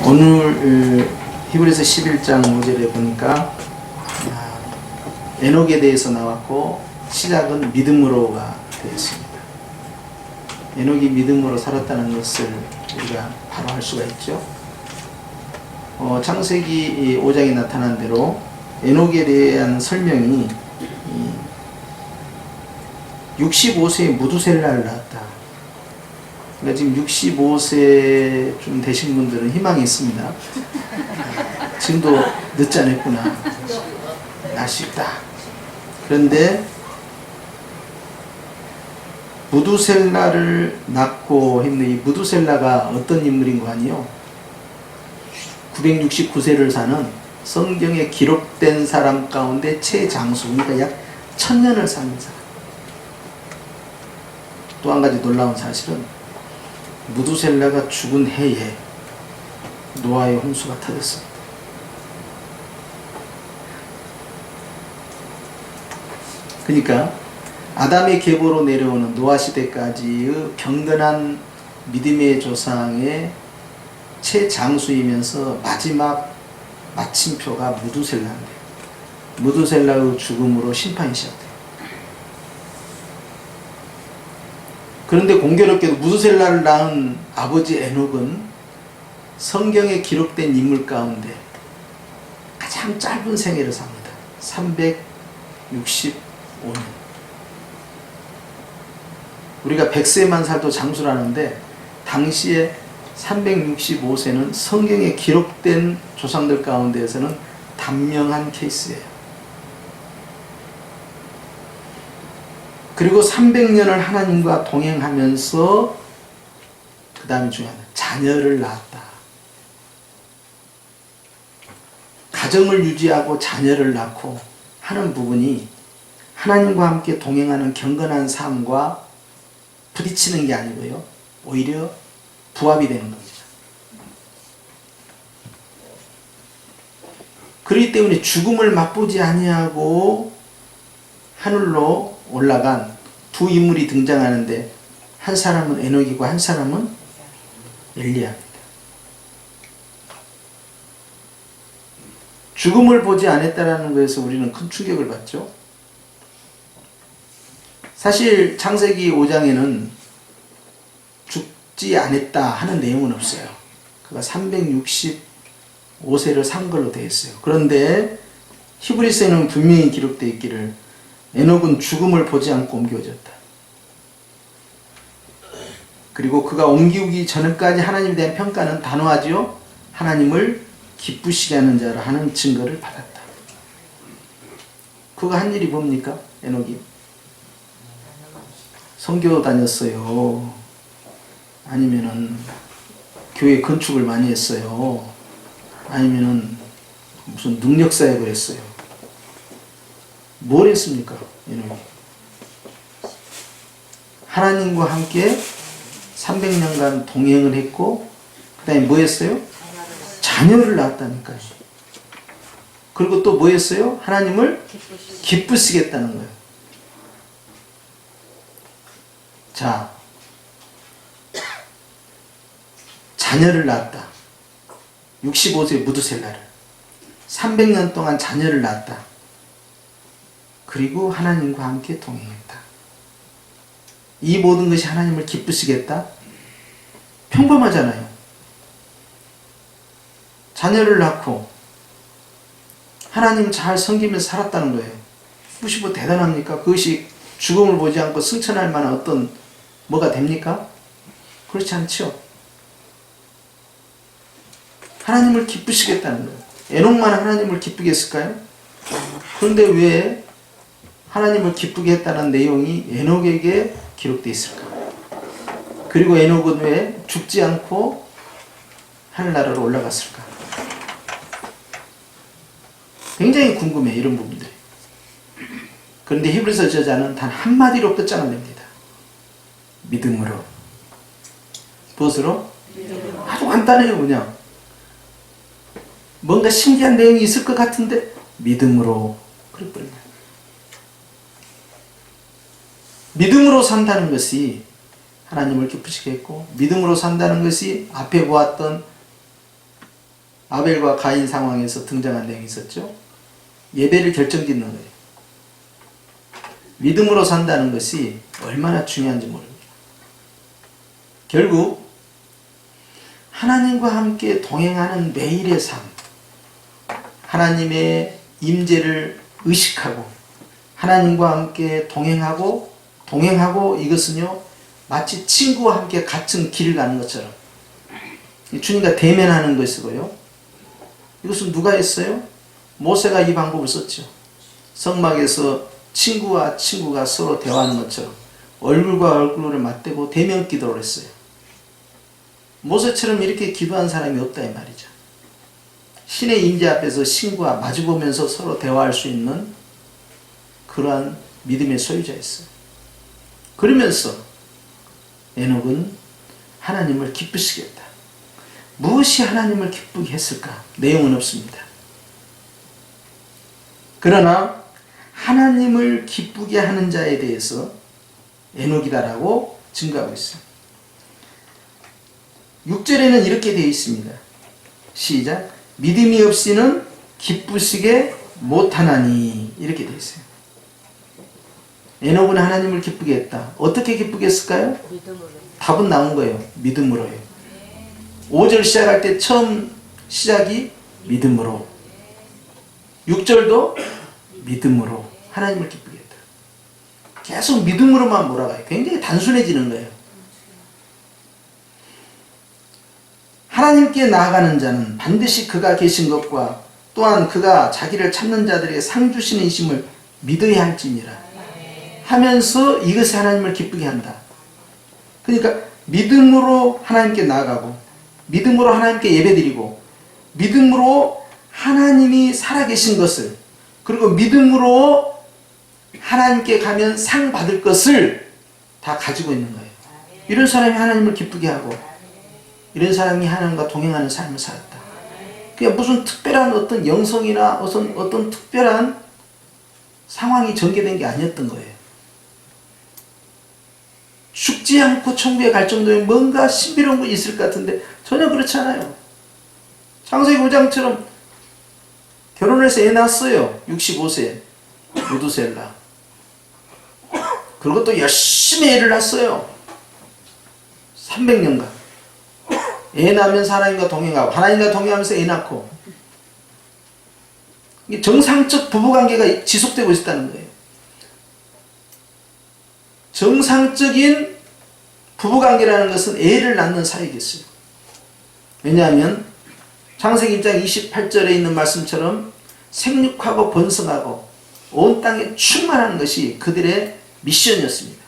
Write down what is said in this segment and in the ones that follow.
오늘 히브리서 11장 5절에 보니까 에녹에 대해서 나왔고 시작은 믿음으로가 되었습니다. 에녹이 믿음으로 살았다는 것을 우리가 바로 알 수가 있죠. 창세기 5장에 나타난 대로 에녹에 대한 설명이 65세에 무두셀라를 낳았다. 그러니까 지금 65세쯤 되신 분들은 희망이 있습니다. 지금도 늦지 않았구나. 낳을 수 있다. 그런데 무두셀라를 낳고 했는데 이 무두셀라가 어떤 인물인 거 아니요? 969세를 사는 성경에 기록된 사람 가운데 최장수, 그러니까 약 1000년을 사는 사람. 또 한 가지 놀라운 사실은 무두셀라가 죽은 해에 노아의 홍수가 터졌습니다. 그러니까 아담의 계보로 내려오는 노아 시대까지의 경건한 믿음의 조상의 최장수이면서 마지막 마침표가 무두셀라인데, 무두셀라의 죽음으로 심판이 시작돼요. 그런데 공교롭게도 무두셀라를 낳은 아버지 에녹은 성경에 기록된 인물 가운데 가장 짧은 생애를 삽니다. 365년. 우리가 100세만 살도 장수라는데 당시에 365세는 성경에 기록된 조상들 가운데에서는 단명한 케이스예요. 그리고 300년을 하나님과 동행하면서 그 다음에 중요한 자녀를 낳았다. 가정을 유지하고 자녀를 낳고 하는 부분이 하나님과 함께 동행하는 경건한 삶과 부딪히는 게 아니고요, 오히려 부합이 되는 겁니다. 그렇기 때문에 죽음을 맛보지 아니하고 하늘로 올라간 두 인물이 등장하는데 한 사람은 에녹이고 한 사람은 엘리야입니다. 죽음을 보지 않았다는 것에서 우리는 큰 충격을 받죠. 사실 창세기 5장에는 죽지 않았다 하는 내용은 없어요. 그가 365세를 산 걸로 되어 있어요. 그런데 히브리서에는 분명히 기록되어 있기를 에녹은 죽음을 보지 않고 옮겨졌다. 그리고 그가 옮기기 전까지 하나님에 대한 평가는 단호하지요. 하나님을 기쁘시게 하는 자라 하는 증거를 받았다. 그가 한 일이 뭡니까? 에녹이 선교 다녔어요. 아니면은 교회 건축을 많이 했어요. 아니면은 무슨 능력 사역을 했어요. 뭘 했습니까? 에녹이 하나님과 함께 300년간 동행을 했고 그 다음에 뭐 했어요? 자녀를 낳았다니까요. 그리고 또 뭐 했어요? 하나님을 기쁘시겠다는 거예요. 자, 자녀를 낳았다. 65세 무두셀라를 300년 동안 자녀를 낳았다. 그리고 하나님과 함께 동행했다. 이 모든 것이 하나님을 기쁘시겠다? 평범하잖아요. 자녀를 낳고 하나님 잘 섬기면서 살았다는 거예요. 그것이 뭐 대단합니까? 그것이 죽음을 보지 않고 승천할 만한 어떤 뭐가 됩니까? 그렇지 않죠. 하나님을 기쁘시겠다는 거예요. 에녹만 하나님을 기쁘게 했을까요? 그런데 왜 하나님을 기쁘게 했다는 내용이 에녹에게 기록되어 있을까? 그리고 에녹은 왜 죽지 않고 하늘나라로 올라갔을까? 굉장히 궁금해, 이런 부분들이. 그런데 히브리서 저자는 단 한마디로 끝장을 냅니다. 믿음으로. 무엇으로? 믿음으로. 아주 간단해요. 그냥 뭔가 신기한 내용이 있을 것 같은데 믿음으로. 그래버립니다. 믿음으로 산다는 것이 하나님을 기쁘시게 했고, 믿음으로 산다는 것이 앞에 보았던 아벨과 가인 상황에서 등장한 내용이 있었죠. 예배를 결정짓는 거예요. 믿음으로 산다는 것이 얼마나 중요한지 모릅니다. 결국 하나님과 함께 동행하는 매일의 삶, 하나님의 임재를 의식하고 하나님과 함께 동행하고 이것은요 마치 친구와 함께 같은 길을 가는 것처럼 주님과 대면하는 것이고요. 이것은 누가 했어요? 모세가 이 방법을 썼죠. 성막에서 친구와 친구가 서로 대화하는 것처럼 얼굴과 얼굴을 맞대고 대면 기도를 했어요. 모세처럼 이렇게 기도한 사람이 없다 이 말이죠. 신의 임재 앞에서 신과 마주보면서 서로 대화할 수 있는 그러한 믿음의 소유자였어요. 그러면서 에녹은 하나님을 기쁘시게 했다. 무엇이 하나님을 기쁘게 했을까? 내용은 없습니다. 그러나 하나님을 기쁘게 하는 자에 대해서 에녹이다라고 증거하고 있어요. 6절에는 이렇게 되어 있습니다. 시작. 믿음이 없이는 기쁘시게 못하나니 이렇게 되어 있어요. 에녹은 하나님을 기쁘게 했다. 어떻게 기쁘게 했을까요? 믿음으로. 답은 나온 거예요. 믿음으로요. 5절 시작할 때 처음 시작이 믿음으로, 6절도 믿음으로 하나님을 기쁘게 했다. 계속 믿음으로만 몰아가요. 굉장히 단순해지는 거예요. 하나님께 나아가는 자는 반드시 그가 계신 것과 또한 그가 자기를 찾는 자들에게 상 주시는 이심을 믿어야 할지니라 하면서 이것이 하나님을 기쁘게 한다. 그러니까 믿음으로 하나님께 나아가고 믿음으로 하나님께 예배드리고 믿음으로 하나님이 살아계신 것을 그리고 믿음으로 하나님께 가면 상 받을 것을 다 가지고 있는 거예요. 이런 사람이 하나님을 기쁘게 하고 이런 사람이 하나님과 동행하는 삶을 살았다. 그게 무슨 특별한 어떤 영성이나 어떤 특별한 상황이 전개된 게 아니었던 거예요. 죽지 않고 천국에 갈 정도의 뭔가 신비로운 것이 있을 것 같은데 전혀 그렇지 않아요. 창세기 5장처럼 결혼을 해서 애 낳았어요. 65세 무두셀라. 그리고 또 열심히 애를 낳았어요. 300년간 애 낳으면 하나님과 동행하고 하나님과 동행하면서 애 낳고 이게 정상적 부부관계가 지속되고 있다는 거예요. 정상적인 부부관계라는 것은 애를 낳는 사이겠어요. 왜냐하면 창세기 1장 28절에 있는 말씀처럼 생육하고 번성하고 온 땅에 충만하는 것이 그들의 미션이었습니다.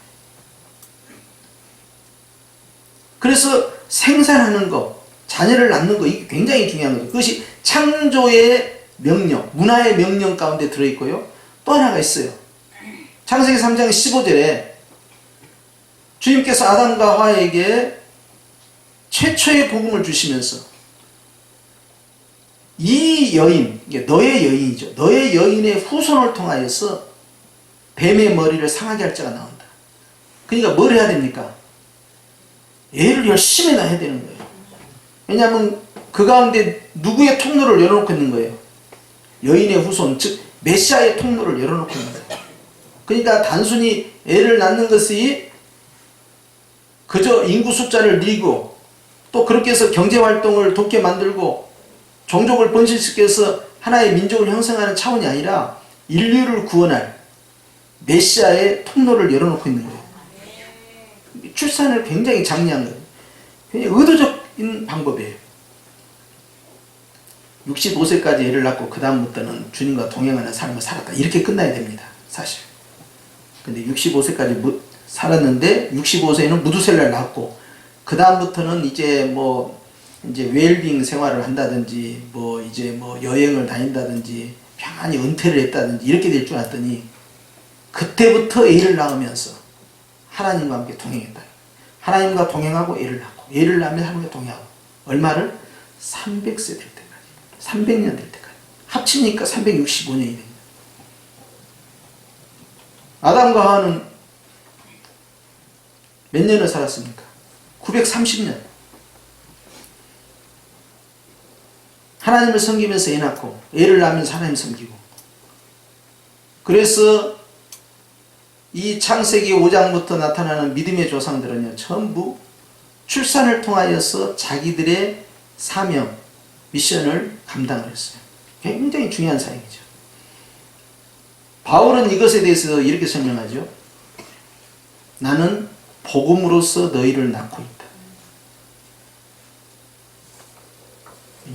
그래서 생산하는 것, 자녀를 낳는 것, 이게 굉장히 중요한 거죠. 그것이 창조의 명령, 문화의 명령 가운데 들어있고요. 또 하나가 있어요. 창세기 3장 15절에 주님께서 아담과 하와에게 최초의 복음을 주시면서 이 여인, 이게 너의 여인이죠. 너의 여인의 후손을 통하여서 뱀의 머리를 상하게 할 자가 나온다. 그러니까 뭘 해야 됩니까? 애를 열심히 낳아야 되는 거예요. 왜냐하면 그 가운데 누구의 통로를 열어놓고 있는 거예요? 여인의 후손, 즉 메시아의 통로를 열어놓고 있는 거예요. 그러니까 단순히 애를 낳는 것이 그저 인구 숫자를 늘리고 또 그렇게 해서 경제활동을 돕게 만들고 종족을 번식시켜서 하나의 민족을 형성하는 차원이 아니라 인류를 구원할 메시아의 통로를 열어놓고 있는 거예요. 출산을 굉장히 장려한 거예요. 굉장히 의도적인 방법이에요. 65세까지 애를 낳고 그 다음부터는 주님과 동행하는 삶을 살았다. 이렇게 끝나야 됩니다. 사실. 근데 65세까지 살았는데 65세에는 무두셀라를 낳았고 그 다음부터는 이제 웰빙 생활을 한다든지 여행을 다닌다든지 평안히 은퇴를 했다든지 이렇게 될 줄 알았더니 그때부터 애를 낳으면서 하나님과 함께 동행했다. 하나님과 동행하고 애를 낳고 애를 낳으면 하나님과 동행하고 얼마를? 300세 될 때까지 300년 될 때까지 합치니까 365년이 됩니다. 아담과 하와는 몇 년을 살았습니까? 930년. 하나님을 섬기면서 애 낳고 애를 낳으면서 하나님 섬기고. 그래서 이 창세기 5장부터 나타나는 믿음의 조상들은요, 전부 출산을 통하여서 자기들의 사명, 미션을 감당을 했어요. 굉장히 중요한 사역이죠. 바울은 이것에 대해서 이렇게 설명하죠. 나는 복음으로써 너희를 낳고 있다.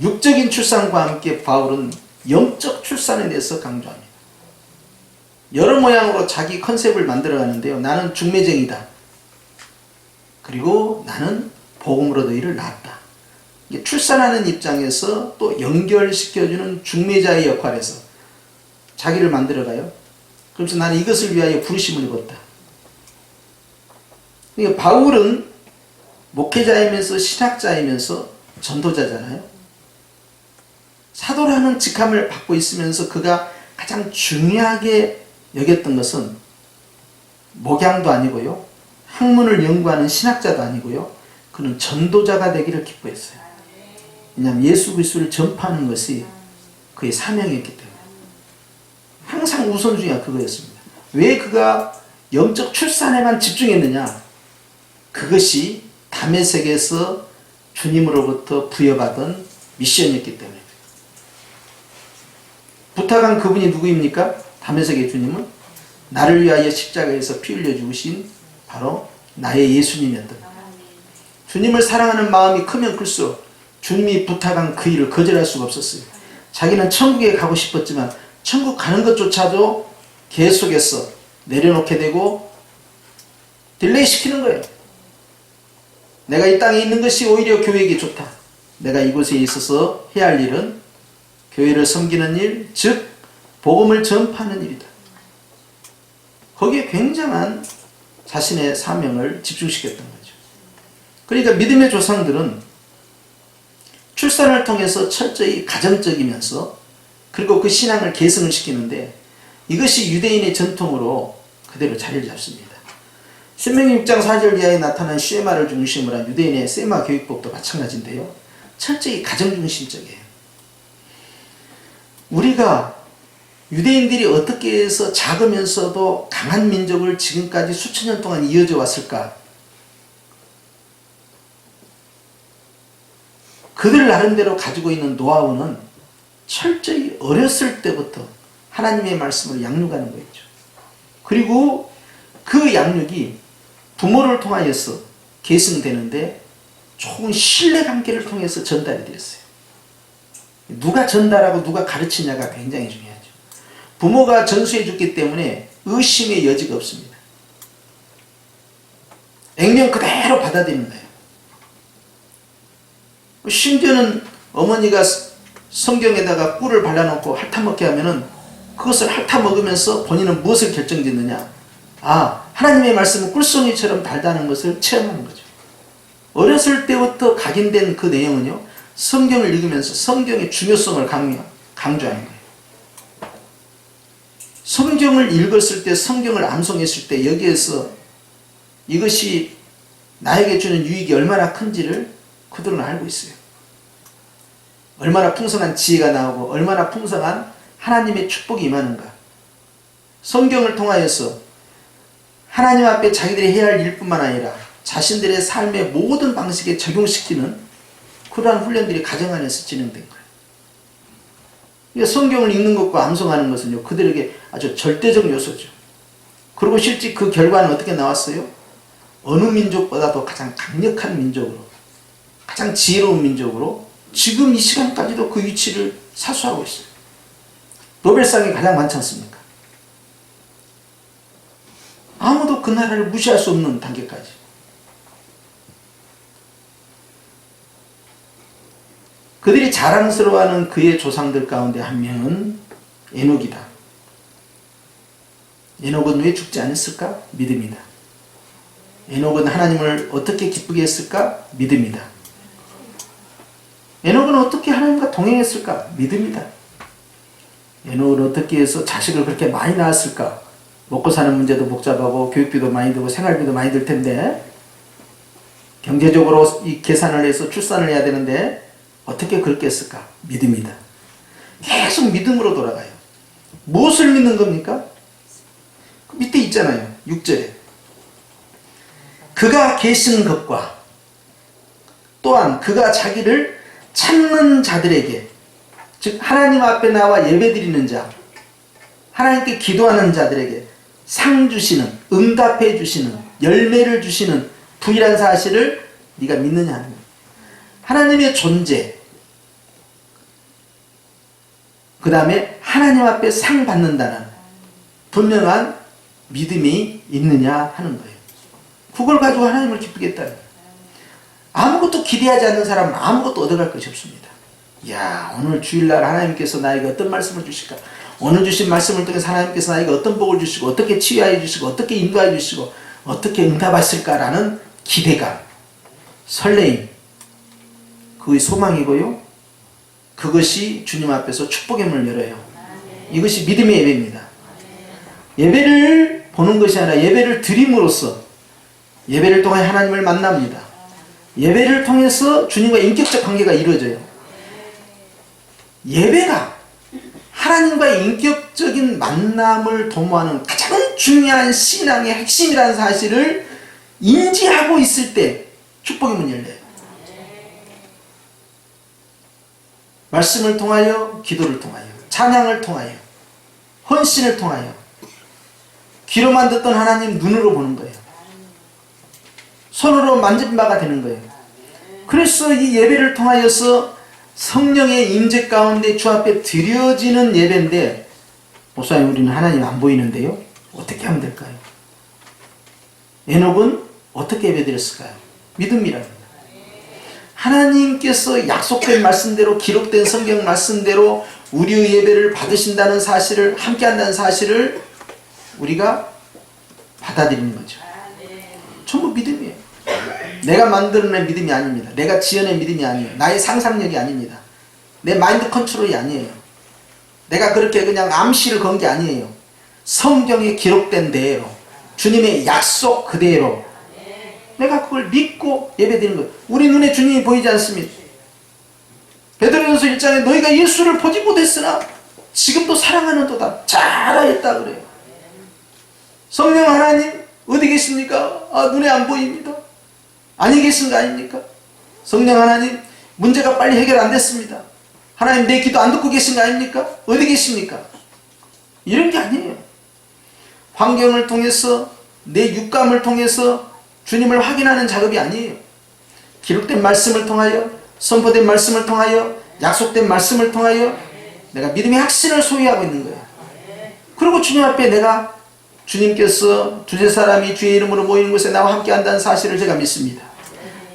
육적인 출산과 함께 바울은 영적 출산에 대해서 강조합니다. 여러 모양으로 자기 컨셉을 만들어가는데요. 나는 중매쟁이다. 그리고 나는 복음으로 너희를 낳았다. 출산하는 입장에서 또 연결시켜주는 중매자의 역할에서 자기를 만들어가요. 그래서 나는 이것을 위하여 부르심을 입었다. 그러니까 바울은 목회자이면서 신학자이면서 전도자잖아요. 사도라는 직함을 받고 있으면서 그가 가장 중요하게 여겼던 것은 목양도 아니고요, 학문을 연구하는 신학자도 아니고요, 그는 전도자가 되기를 기뻐했어요. 왜냐하면 예수 그리스도를 전파하는 것이 그의 사명이었기 때문에 항상 우선순위가 그거였습니다. 왜 그가 영적 출산에만 집중했느냐? 그것이 다메섹에서 주님으로부터 부여받은 미션이었기 때문에. 부탁한 그분이 누구입니까? 다메섹의 주님은 나를 위하여 십자가에서 피 흘려 죽으신 바로 나의 예수님이었던 거예요. 주님을 사랑하는 마음이 크면 클수록 주님이 부탁한 그 일을 거절할 수가 없었어요. 자기는 천국에 가고 싶었지만 천국 가는 것조차도 계속해서 내려놓게 되고 딜레이 시키는 거예요. 내가 이 땅에 있는 것이 오히려 교회에게 좋다. 내가 이곳에 있어서 해야 할 일은 교회를 섬기는 일, 즉 복음을 전파하는 일이다. 거기에 굉장한 자신의 사명을 집중시켰던 거죠. 그러니까 믿음의 조상들은 출산을 통해서 철저히 가정적이면서 그리고 그 신앙을 계승을 시키는데 이것이 유대인의 전통으로 그대로 자리를 잡습니다. 신명기 6장 4절 이하에 나타난 쉐마를 중심으로 한 유대인의 세마 교육법도 마찬가지인데요. 철저히 가정중심적이에요. 우리가 유대인들이 어떻게 해서 작으면서도 강한 민족을 지금까지 수천 년 동안 이어져 왔을까? 그들 나름대로 가지고 있는 노하우는 철저히 어렸을 때부터 하나님의 말씀을 양육하는 거였죠. 그리고 그 양육이 부모를 통하여서 계승되는데 좋은 신뢰관계를 통해서 전달이 되었어요. 누가 전달하고 누가 가르치냐가 굉장히 중요하죠. 부모가 전수해 줬기 때문에 의심의 여지가 없습니다. 액면 그대로 받아들이는 거예요. 심지어는 어머니가 성경에다가 꿀을 발라놓고 핥아먹게 하면은 그것을 핥아먹으면서 본인은 무엇을 결정짓느냐? 아, 하나님의 말씀은 꿀송이처럼 달다는 것을 체험하는 거죠. 어렸을 때부터 각인된 그 내용은요, 성경을 읽으면서 성경의 중요성을 강조하는 거예요. 성경을 읽었을 때, 성경을 암송했을 때 여기에서 이것이 나에게 주는 유익이 얼마나 큰지를 그들은 알고 있어요. 얼마나 풍성한 지혜가 나오고 얼마나 풍성한 하나님의 축복이 임하는가. 성경을 통하여서 하나님 앞에 자기들이 해야 할 일뿐만 아니라 자신들의 삶의 모든 방식에 적용시키는 그러한 훈련들이 가정 안에서 진행된 거예요. 그러니까 성경을 읽는 것과 암송하는 것은요, 그들에게 아주 절대적 요소죠. 그리고 실제 그 결과는 어떻게 나왔어요? 어느 민족보다도 가장 강력한 민족으로, 가장 지혜로운 민족으로 지금 이 시간까지도 그 위치를 사수하고 있어요. 노벨상이 가장 많지 않습니까? 아무도 그 나라를 무시할 수 없는 단계까지. 그들이 자랑스러워하는 그의 조상들 가운데 한 명은 에녹이다. 에녹은 왜 죽지 않았을까? 믿음이다. 에녹은 하나님을 어떻게 기쁘게 했을까? 믿음이다. 에녹은 어떻게 하나님과 동행했을까? 믿음이다. 에녹은 어떻게 해서 자식을 그렇게 많이 낳았을까? 먹고 사는 문제도 복잡하고 교육비도 많이 들고 생활비도 많이 들 텐데 경제적으로 이 계산을 해서 출산을 해야 되는데 어떻게 그렇게 했을까? 믿음이다. 계속 믿음으로 돌아가요. 무엇을 믿는 겁니까? 그 밑에 있잖아요. 6절에. 그가 계시는 것과 또한 그가 자기를 찾는 자들에게, 즉 하나님 앞에 나와 예배드리는 자, 하나님께 기도하는 자들에게 상 주시는, 응답해 주시는, 열매를 주시는 부이란 사실을 네가 믿느냐 하는 거예요. 하나님의 존재, 그 다음에 하나님 앞에 상 받는다는 분명한 믿음이 있느냐 하는 거예요. 그걸 가지고 하나님을 기쁘겠다는 거예요. 아무것도 기대하지 않는 사람은 아무것도 얻어갈 것이 없습니다. 야, 오늘 주일날 하나님께서 나에게 어떤 말씀을 주실까? 오늘 주신 말씀을 통해서 하나님께서 나에게 어떤 복을 주시고, 어떻게 치유하여 주시고, 어떻게 인도하여 주시고, 어떻게 응답하실까라는 기대감, 설레임, 그것이 소망이고요. 그것이 주님 앞에서 축복의 문을 열어요. 이것이 믿음의 예배입니다. 예배를 보는 것이 아니라 예배를 드림으로써 예배를 통해 하나님을 만납니다. 예배를 통해서 주님과 인격적 관계가 이루어져요. 예배가 하나님과의 인격적인 만남을 도모하는 가장 중요한 신앙의 핵심이라는 사실을 인지하고 있을 때 축복의 문이 열려요. 말씀을 통하여, 기도를 통하여, 찬양을 통하여, 헌신을 통하여, 귀로만 듣던 하나님 눈으로 보는 거예요. 손으로 만진 바가 되는 거예요. 그래서 이 예배를 통하여서 성령의 임재 가운데 주 앞에 드려지는 예배인데, 목사님 우리는 하나님 안 보이는데요? 어떻게 하면 될까요? 에녹은 어떻게 예배 드렸을까요? 믿음이랍니다. 하나님께서 약속된 말씀대로, 기록된 성경 말씀대로 우리의 예배를 받으신다는 사실을, 함께한다는 사실을 우리가 받아들이는 거죠. 전부 믿음이에요. 내가 만들어낸 믿음이 아닙니다. 내가 지어낸 믿음이 아니에요. 나의 상상력이 아닙니다. 내 마인드 컨트롤이 아니에요. 내가 그렇게 그냥 암시를 건 게 아니에요. 성경에 기록된 대로, 주님의 약속 그대로 내가 그걸 믿고 예배드리는 거예요. 우리 눈에 주님이 보이지 않습니다. 베드로전서 1장에 너희가 예수를 보지 못했으나 지금도 사랑하는도다 잘하였다 그래요. 성령 하나님 어디 계십니까? 눈에 안 보입니다. 아니 계신 거 아닙니까? 성령 하나님 문제가 빨리 해결 안 됐습니다. 하나님 내 기도 안 듣고 계신 거 아닙니까? 어디 계십니까? 이런 게 아니에요. 환경을 통해서, 내 육감을 통해서 주님을 확인하는 작업이 아니에요. 기록된 말씀을 통하여, 선포된 말씀을 통하여, 약속된 말씀을 통하여 내가 믿음의 확신을 소유하고 있는 거예요. 그리고 주님 앞에 내가, 주님께서 두세 사람이 주의 이름으로 모이는 곳에 나와 함께 한다는 사실을 제가 믿습니다.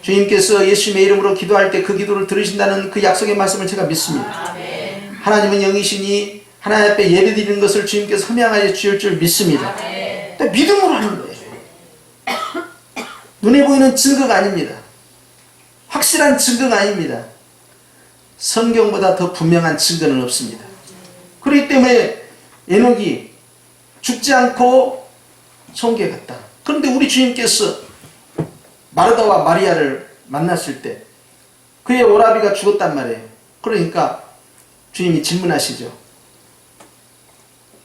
주님께서 예수님의 이름으로 기도할 때 그 기도를 들으신다는 그 약속의 말씀을 제가 믿습니다. 하나님은 영이시니 하나님 앞에 예배드리는 것을 주님께서 흠양하여 주실 줄 믿습니다. 믿음으로 하는 거예요. 눈에 보이는 증거가 아닙니다. 확실한 증거가 아닙니다. 성경보다 더 분명한 증거는 없습니다. 그렇기 때문에 에녹이 죽지 않고 천국에 갔다. 그런데 우리 주님께서 마르다와 마리아를 만났을 때 그의 오라비가 죽었단 말이에요. 그러니까 주님이 질문하시죠.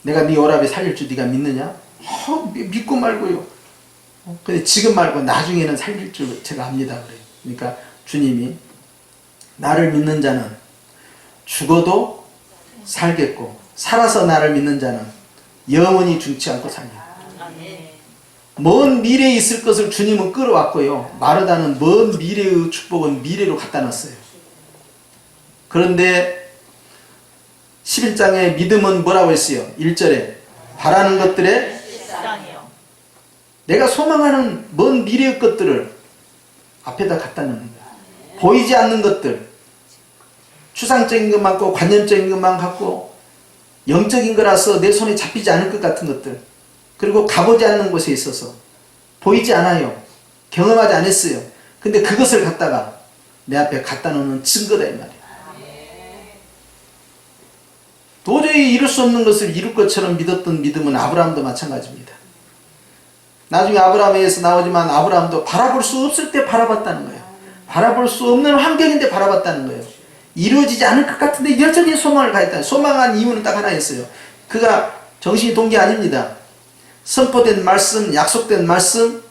내가 네 오라비 살릴 줄 네가 믿느냐? 믿고 말고요. 근데 지금 말고 나중에는 살릴 줄 제가 압니다. 그래요. 그러니까 주님이 나를 믿는 자는 죽어도 살겠고 살아서 나를 믿는 자는 영원히 죽지 않고 살리라. 먼 미래에 있을 것을 주님은 끌어왔고요. 마르다는 먼 미래의 축복은 미래로 갖다 놨어요. 그런데 11장에 믿음은 뭐라고 했어요? 1절에 바라는 것들에 내가 소망하는 먼 미래의 것들을 앞에다 갖다 놓는 거예요. 보이지 않는 것들, 추상적인 것만 갖고 관념적인 것만 갖고 영적인 거라서 내 손에 잡히지 않을 것 같은 것들, 그리고 가보지 않는 곳에 있어서 보이지 않아요. 경험하지 않았어요. 근데 그것을 갖다가 내 앞에 갖다 놓는 증거다 이 말이에요. 도저히 이룰 수 없는 것을 이룰 것처럼 믿었던 믿음은 아브라함도 마찬가지입니다. 나중에 아브라함에서 나오지만 아브라함도 바라볼 수 없을 때 바라봤다는 거예요. 바라볼 수 없는 환경인데 바라봤다는 거예요. 이루어지지 않을 것 같은데 여전히 소망을 가했다. 소망한 이유는 딱 하나였어요. 그가 정신이 돈 게 아닙니다. 선포된 말씀, 약속된 말씀,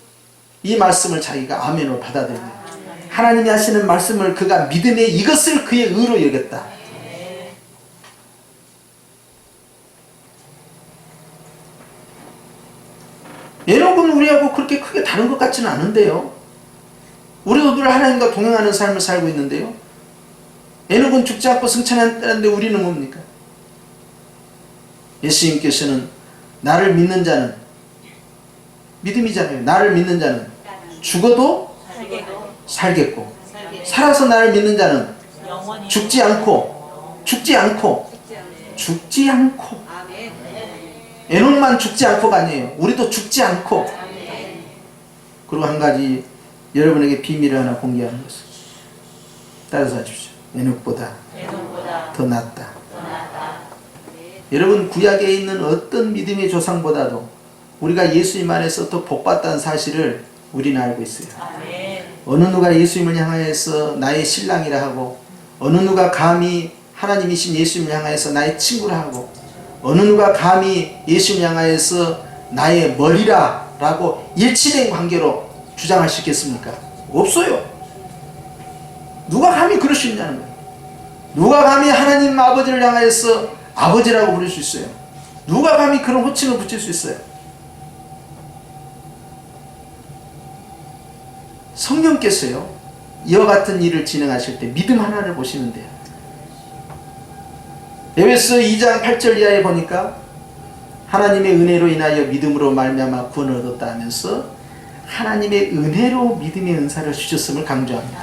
이 말씀을 자기가 아멘으로 받아들여요. 하나님이 하시는 말씀을 그가 믿음에 이것을 그의 의로 여겼다. 에녹은 우리하고 그렇게 크게 다른 것 같지는 않은데요. 우리도 늘 하나님과 동행하는 삶을 살고 있는데요. 에녹은 죽지 않고 승천한다는데 우리는 뭡니까? 예수님께서는 나를 믿는 자는, 믿음이잖아요. 나를 믿는 자는 죽어도 살겠고, 살아서 나를 믿는 자는 죽지 않고 에녹만 죽지 않고가 아니에요. 우리도 죽지 않고. 그리고 한 가지 여러분에게 비밀을 하나 공개하는 것을 따라서 하십시오. 에녹보다 더 낫다. 여러분, 구약에 있는 어떤 믿음의 조상보다도 우리가 예수님 안에서 더 복받다는 사실을 우리는 알고 있어요. 어느 누가 예수님을 향하여서 나의 신랑이라 하고, 어느 누가 감히 하나님이신 예수님을 향하여서 나의 친구라 하고, 어느 누가 감히 예수님을 향하여서 나의 머리라 라고 일치된 관계로 주장할 수 있겠습니까? 없어요. 누가 감히 그럴 수 있냐는 거예요. 누가 감히 하나님 아버지를 향하여서 아버지라고 부를 수 있어요? 누가 감히 그런 호칭을 붙일 수 있어요? 성령께서요, 이와 같은 일을 진행하실 때 믿음 하나를 보시면 돼요. 에베소 2장 8절 이하에 보니까 하나님의 은혜로 인하여 믿음으로 말미암아 구원을 얻었다 하면서 하나님의 은혜로 믿음의 은사를 주셨음을 강조합니다.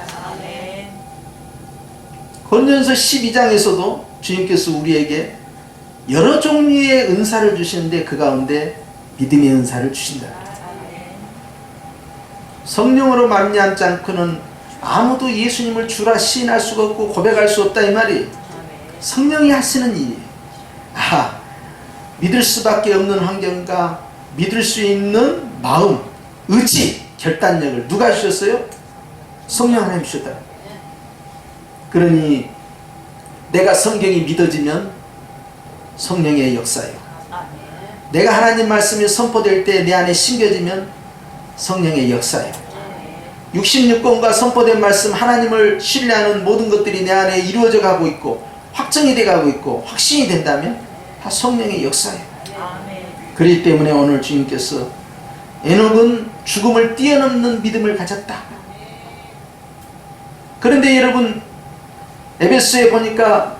고린도전서 12장에서도 주님께서 우리에게 여러 종류의 은사를 주시는데 그 가운데 믿음의 은사를 주신다. 성령으로 말미암지 않고는 아무도 예수님을 주라 시인할 수가 없고 고백할 수 없다, 이 말이 성령이 하시는 일이에요. 믿을 수밖에 없는 환경과 믿을 수 있는 마음, 의지, 결단력을 누가 주셨어요? 성령 하나님 주셨다. 그러니 내가 성경이 믿어지면 성령의 역사예요. 내가 하나님 말씀이 선포될 때 내 안에 심겨지면 성령의 역사예요. 66권과 선포된 말씀, 하나님을 신뢰하는 모든 것들이 내 안에 이루어져 가고 있고 확정이 돼 가고 있고 확신이 된다면 다 성령의 역사예요. 그렇기 때문에 오늘 주님께서 에녹은 죽음을 뛰어넘는 믿음을 가졌다. 그런데 여러분, 에베소에 보니까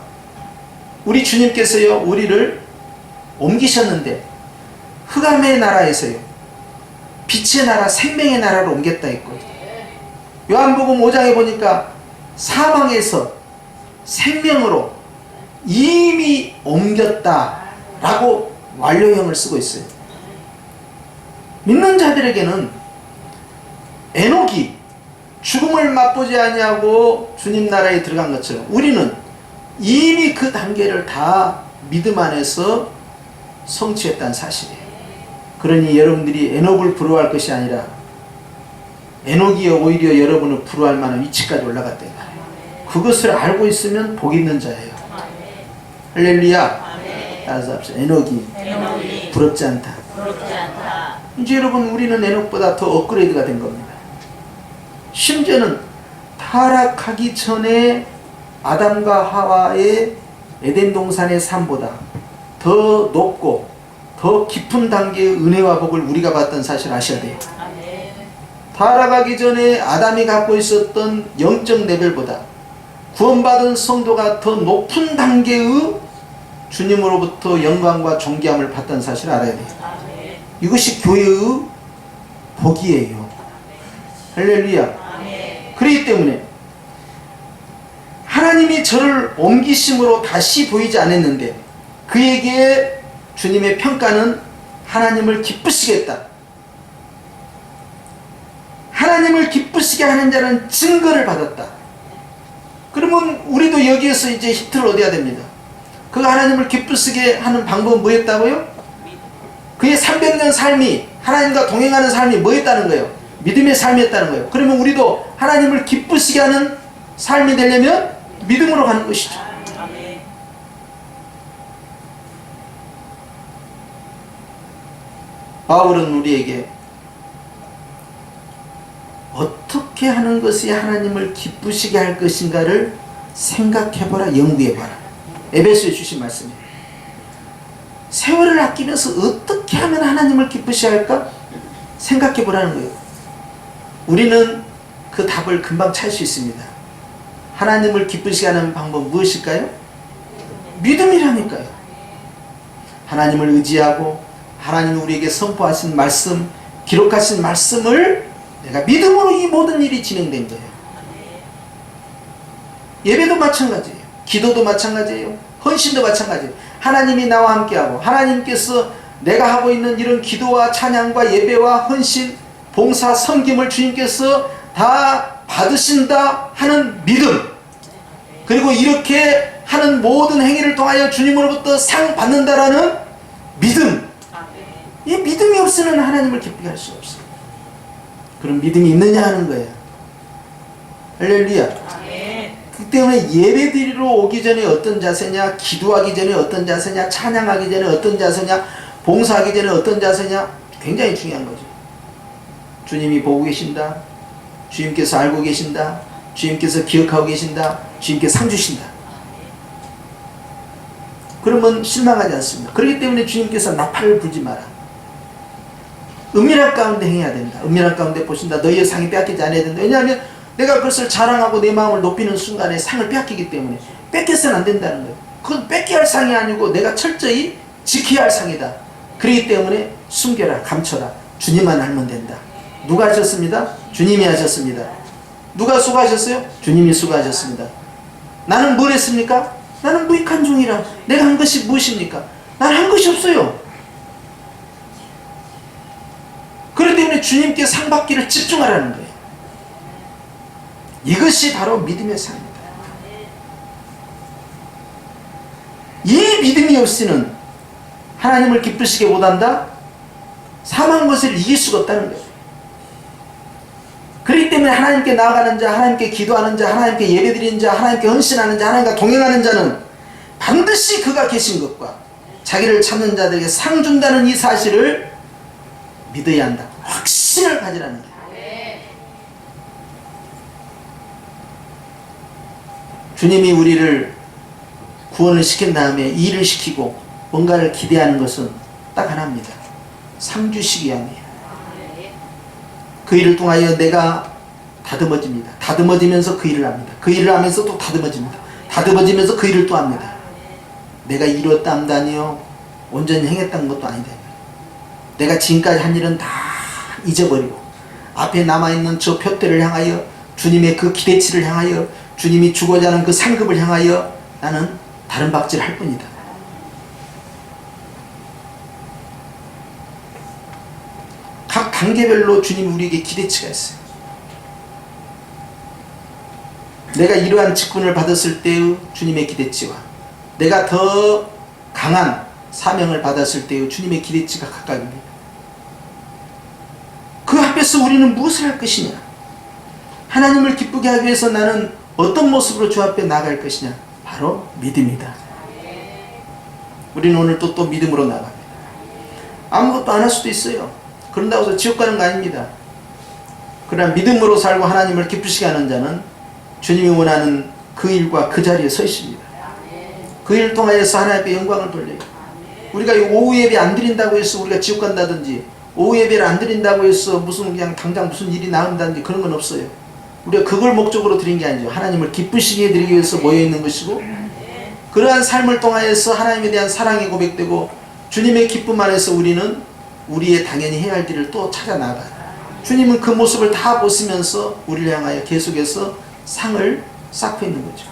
우리 주님께서요, 우리를 옮기셨는데 흑암의 나라에서요 빛의 나라, 생명의 나라로 옮겼다 했고, 요한복음 5장에 보니까 사망에서 생명으로 이미 옮겼다라고 완료형을 쓰고 있어요. 믿는 자들에게는 에녹이 죽음을 맛보지 아니하고 주님 나라에 들어간 것처럼 우리는 이미 그 단계를 다 믿음 안에서 성취했다는 사실이에요. 그러니 여러분들이 에녹을 부러워할 것이 아니라 에녹이 오히려 여러분을 부러워할 만한 위치까지 올라갔다. 그것을 알고 있으면 복 있는 자예요. 할렐루야. 따라서 합시다. 에녹이 부럽지 않다. 이제 여러분, 우리는 에녹보다 더 업그레이드가 된 겁니다. 심지어는 타락하기 전에 아담과 하와의 에덴 동산의 삶보다 더 높고 더 깊은 단계의 은혜와 복을 우리가 받던 사실 아셔야 돼요. 타락하기 전에 아담이 갖고 있었던 영적 레벨보다 구원받은 성도가 더 높은 단계의 주님으로부터 영광과 존귀함을 받던 사실을 알아야 돼요. 이것이 교회의 복이에요. 할렐루야. 그렇기 때문에 하나님이 저를 옮기심으로 다시 보이지 않았는데 그에게 주님의 평가는 하나님을 기쁘시겠다. 하나님을 기쁘시게 하는 자는 증거를 받았다. 그러면 우리도 여기에서 이제 힌트를 얻어야 됩니다. 그가 하나님을 기쁘시게 하는 방법은 뭐였다고요? 그의 300년 삶이, 하나님과 동행하는 삶이 뭐였다는 거예요? 믿음의 삶이었다는 거예요. 그러면 우리도 하나님을 기쁘시게 하는 삶이 되려면 믿음으로 가는 것이죠. 바울은 우리에게 어떻게 하는 것이 하나님을 기쁘시게 할 것인가를 생각해보라, 연구해봐라. 에베소에 주신 말씀이에요. 세월을 아끼면서 어떻게 하면 하나님을 기쁘시게 할까 생각해보라는 거예요. 우리는 그 답을 금방 찾을 수 있습니다. 하나님을 기쁘시게 하는 방법 무엇일까요? 믿음이라니까요. 하나님을 의지하고 하나님이 우리에게 선포하신 말씀, 기록하신 말씀을 내가 믿음으로 이 모든 일이 진행된 거예요. 예배도 마찬가지예요. 기도도 마찬가지예요. 헌신도 마찬가지예요. 하나님이 나와 함께하고 하나님께서 내가 하고 있는 이런 기도와 찬양과 예배와 헌신, 봉사, 섬김을 주님께서 다 받으신다 하는 믿음, 그리고 이렇게 하는 모든 행위를 통하여 주님으로부터 상 받는다라는 믿음. 이 믿음이 없으면 하나님을 기쁘게 할 수 없어요. 그런 믿음이 있느냐 하는 거예요. 할렐루야. 그 때문에 예배 드리러 오기 전에 어떤 자세냐, 기도하기 전에 어떤 자세냐, 찬양하기 전에 어떤 자세냐, 봉사하기 전에 어떤 자세냐, 굉장히 중요한 거죠. 주님이 보고 계신다, 주님께서 알고 계신다, 주님께서 기억하고 계신다, 주님께서 상 주신다. 그러면 실망하지 않습니다. 그렇기 때문에 주님께서 나팔을 불지 마라, 은밀한 가운데 행해야 된다, 은밀한 가운데 보신다, 너희의 상이 빼앗기지 않아야 된다. 왜냐하면 내가 그것을 자랑하고 내 마음을 높이는 순간에 상을 빼앗기기 때문에 뺏겨서는 안 된다는 거예요. 그건 뺏겨야 할 상이 아니고 내가 철저히 지켜야 할 상이다. 그렇기 때문에 숨겨라, 감춰라, 주님만 알면 된다. 누가 하셨습니다? 주님이 하셨습니다. 누가 수고하셨어요? 주님이 수고하셨습니다. 나는 뭘 했습니까? 나는 무익한 종이라. 내가 한 것이 무엇입니까? 나는 한 것이 없어요. 그렇기 때문에 주님께 상 받기를 집중하라는 거예요. 이것이 바로 믿음의 상입니다. 이 믿음이 없이는 하나님을 기쁘시게 못한다? 사망한 것을 이길 수가 없다는 거예요. 그렇기 때문에 하나님께 나아가는 자, 하나님께 기도하는 자, 하나님께 예배드리는 자, 하나님께 헌신하는 자, 하나님과 동행하는 자는 반드시 그가 계신 것과 자기를 찾는 자들에게 상 준다는 이 사실을 믿어야 한다. 확신을 가지라는 거예요. 주님이 우리를 구원을 시킨 다음에 일을 시키고 뭔가를 기대하는 것은 딱 하나입니다. 상 주시기 위함이에요. 그 일을 통하여 내가 다듬어집니다. 다듬어지면서 그 일을 합니다. 그 일을 하면서 또 다듬어집니다. 다듬어지면서 그 일을 또 합니다. 내가 이뤘다 함다니요 온전히 행했다는 것도 아니다. 내가 지금까지 한 일은 다 잊어버리고 앞에 남아있는 저 표대를 향하여, 주님의 그 기대치를 향하여, 주님이 주고자 하는 그 상급을 향하여 나는 다른 박질을 할 뿐이다. 각 단계별로 주님이 우리에게 기대치가 있어요. 내가 이러한 직분을 받았을 때의 주님의 기대치와 내가 더 강한 사명을 받았을 때의 주님의 기대치가 각각입니다. 그 앞에서 우리는 무엇을 할 것이냐, 하나님을 기쁘게 하기 위해서 나는 어떤 모습으로 주 앞에 나갈 것이냐, 바로 믿음이다. 우리는 오늘 또 믿음으로 나갑니다. 아무것도 안 할 수도 있어요. 그런다고 해서 지옥 가는 거 아닙니다. 그러나 믿음으로 살고 하나님을 기쁘시게 하는 자는 주님이 원하는 그 일과 그 자리에 서 있습니다. 그 일을 통하여서 하나님께 영광을 돌려요. 우리가 오후 예배 안 드린다고 해서 우리가 지옥 간다든지, 오후 예배를 안 드린다고 해서 무슨 그냥 당장 무슨 일이 나온다든지 그런 건 없어요. 우리가 그걸 목적으로 드린 게 아니죠. 하나님을 기쁘시게 드리기 위해서 모여있는 것이고, 그러한 삶을 통하여서 하나님에 대한 사랑이 고백되고 주님의 기쁨 안에서 우리는 우리의 당연히 해야 할 일을 또 찾아 나가요. 주님은 그 모습을 다 보시면서 우리를 향하여 계속해서 상을 쌓고 있는 거죠.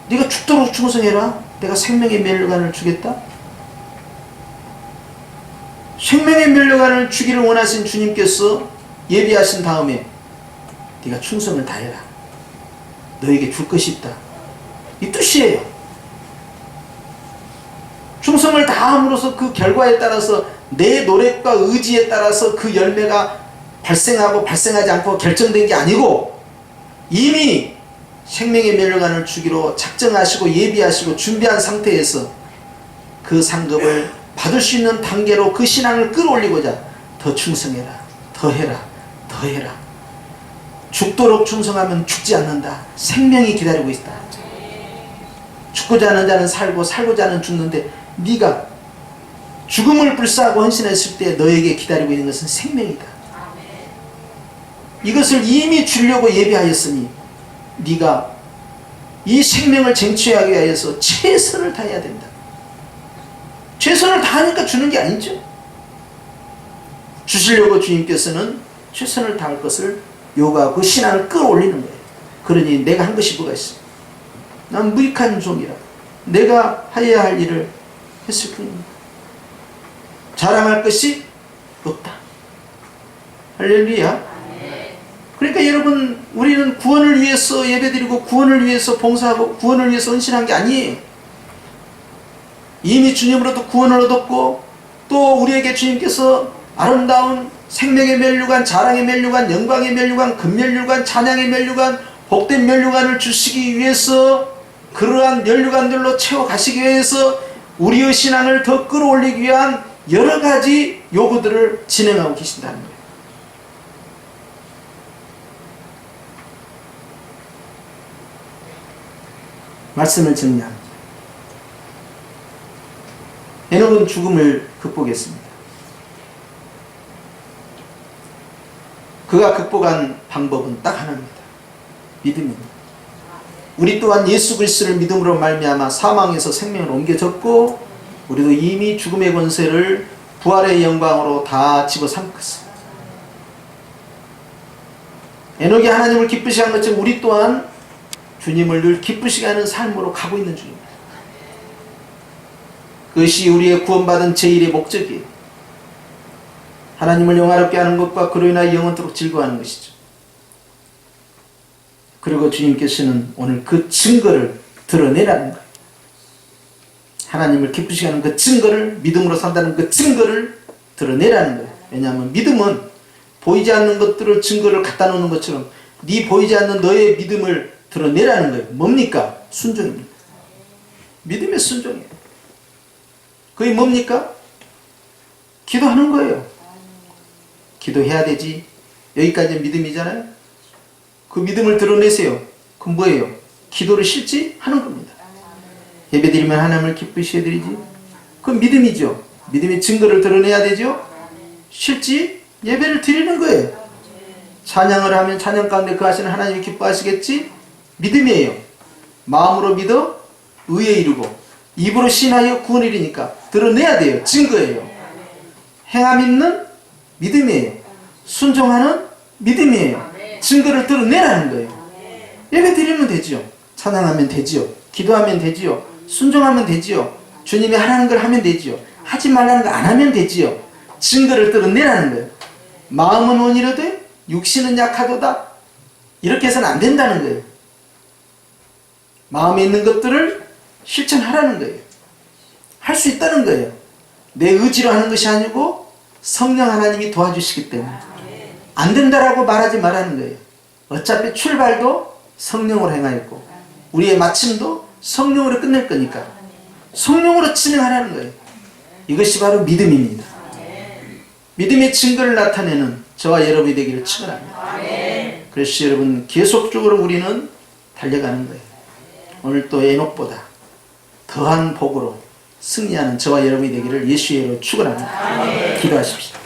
네가 죽도록 충성해라. 내가 생명의 면류관을 주겠다. 생명의 면류관을 주기를 원하신 주님께서 예비하신 다음에 네가 충성을 다해라. 너에게 줄 것이 있다. 이 뜻이에요. 충성을 다함으로써 그 결과에 따라서 내 노력과 의지에 따라서 그 열매가 발생하고 발생하지 않고 결정된 게 아니고, 이미 생명의 멸류관을 주기로 작정하시고 예비하시고 준비한 상태에서 그 상급을 받을 수 있는 단계로 그 신앙을 끌어올리고자 더 충성해라, 더 해라, 더 해라. 죽도록 충성하면 죽지 않는다. 생명이 기다리고 있다. 죽고자 하는 자는 살고 살고자 하는 죽는데, 네가 죽음을 불사하고 헌신했을 때 너에게 기다리고 있는 것은 생명이다. 이것을 이미 주려고 예비하였으니 네가 이 생명을 쟁취하기 위해서 최선을 다해야 된다. 최선을 다하니까 주는 게 아니죠. 주시려고 주님께서는 최선을 다할 것을 요구하고 신앙을 끌어올리는 거예요. 그러니 내가 한 것이 뭐가 있어? 난 무익한 종이라. 내가 해야 할 일을 했을 뿐입니다. 자랑할 것이 없다. 할렐루야. 그러니까 여러분, 우리는 구원을 위해서 예배드리고 구원을 위해서 봉사하고 구원을 위해서 헌신한 게 아니에요. 이미 주님으로부터 구원을 얻었고, 또 우리에게 주님께서 아름다운 생명의 멸류관, 자랑의 멸류관, 영광의 멸류관, 금멸류관, 찬양의 멸류관, 복된 멸류관을 주시기 위해서, 그러한 멸류관들로 채워가시기 위해서 우리의 신앙을 더 끌어올리기 위한 여러 가지 요구들을 진행하고 계신다는 거예요. 말씀을 정리합니다. 에녹은 죽음을 극복했습니다. 그가 극복한 방법은 딱 하나입니다. 믿음입니다. 우리 또한 예수 그리스도를 믿음으로 말미암아 사망에서 생명을 옮겨졌고, 우리도 이미 죽음의 권세를 부활의 영광으로 다 집어삼켰습니다. 에녹이 하나님을 기쁘시게 한 것처럼 우리 또한 주님을 늘 기쁘시게 하는 삶으로 가고 있는 중입니다. 그것이 우리의 구원받은 제1의 목적이에요. 하나님을 영화롭게 하는 것과 그로 인하여 영원토록 즐거워하는 것이죠. 그리고 주님께서는 오늘 그 증거를 드러내라는 거예요. 하나님을 기쁘시게 하는 그 증거를, 믿음으로 산다는 그 증거를 드러내라는 거예요. 왜냐하면 믿음은 보이지 않는 것들을 증거를 갖다 놓는 것처럼 네 보이지 않는 너의 믿음을 드러내라는 거예요. 뭡니까? 순종입니다. 믿음의 순종이에요. 그게 뭡니까? 기도하는 거예요. 기도해야 되지. 여기까지 믿음이잖아요. 그 믿음을 드러내세요. 그건 뭐예요? 기도를 실지 하는 겁니다. 예배드리면 하나님을 기쁘시게 드리지. 그건 믿음이죠. 믿음의 증거를 드러내야 되죠. 실지 예배를 드리는 거예요. 찬양을 하면 찬양 가운데 그 하시는 하나님이 기뻐하시겠지? 믿음이에요. 마음으로 믿어 의에 이르고 입으로 신하여 구원을 이루니까 드러내야 돼요. 증거예요. 행함 있는 믿음이에요. 순종하는 믿음이에요. 증거를 드러내라는 거예요. 예배 드리면 되지요. 찬양하면 되지요. 기도하면 되지요. 순종하면 되지요. 주님이 하라는 걸 하면 되지요. 하지 말라는 거 안 하면 되지요. 증거를 드러내라는 거예요. 마음은 원이로되 육신은 약하도다. 이렇게 해서는 안 된다는 거예요. 마음에 있는 것들을 실천하라는 거예요. 할 수 있다는 거예요. 내 의지로 하는 것이 아니고 성령 하나님이 도와주시기 때문에. 안 된다라고 말하지 말라는 거예요. 어차피 출발도 성령으로 행하였고 우리의 마침도 성령으로 끝낼 거니까 성령으로 진행하라는 거예요. 이것이 바로 믿음입니다. 믿음의 증거를 나타내는 저와 여러분이 되기를 축원합니다. 그래서 여러분 계속적으로 우리는 달려가는 거예요. 오늘 또 에녹보다 더한 복으로 승리하는 저와 여러분이 되기를 예수의 이름으로 축원합니다. 기도하십시오.